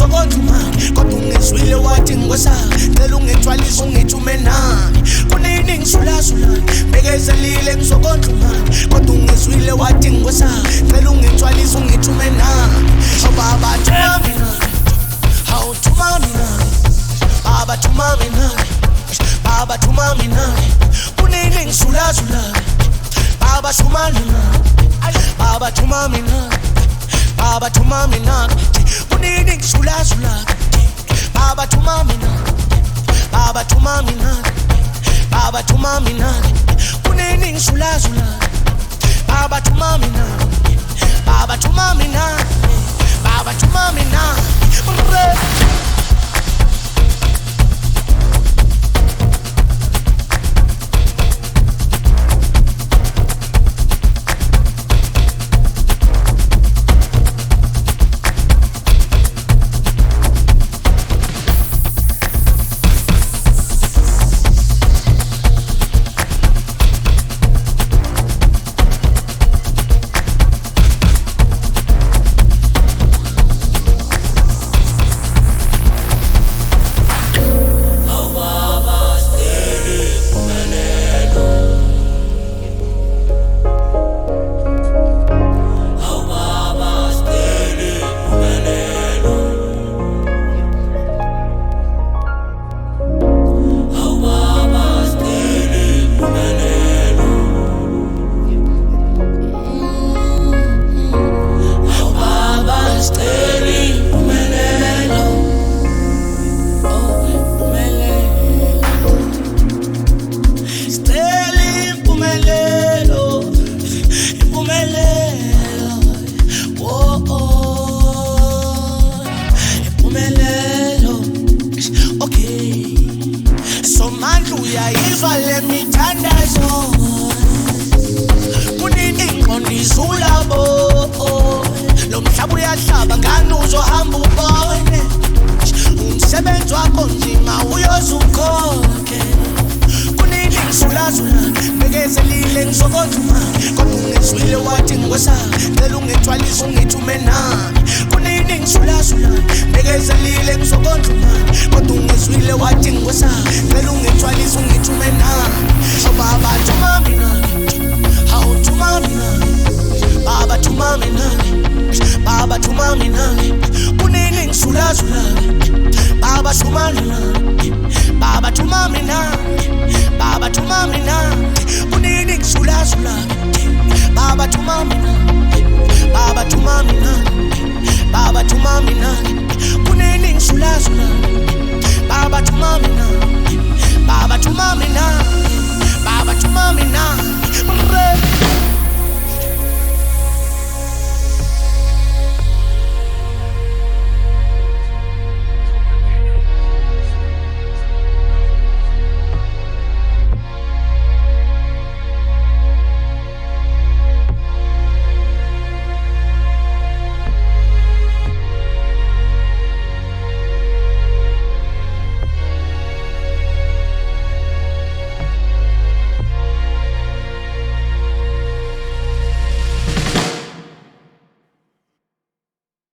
ngizokondla umali kodwa ungizwile wathi ngosana cela ungithwalise ungithume nami kunini ngizulazulayo bekezelile ngizokondla umali kodwa ungizwile wathi ngosana cela ungithwalise ungithume nami baba thuma mina how thuma mina baba thuma mina baba thuma mina kunini ngizulazulayo baba thuma mina baba thuma mina baba thuma mina kunini ngizulazulayo baba thuma mina baba thuma mina baba thuma mina kunini ngizulazulayo baba thuma mina baba thuma mina baba thuma mina Baba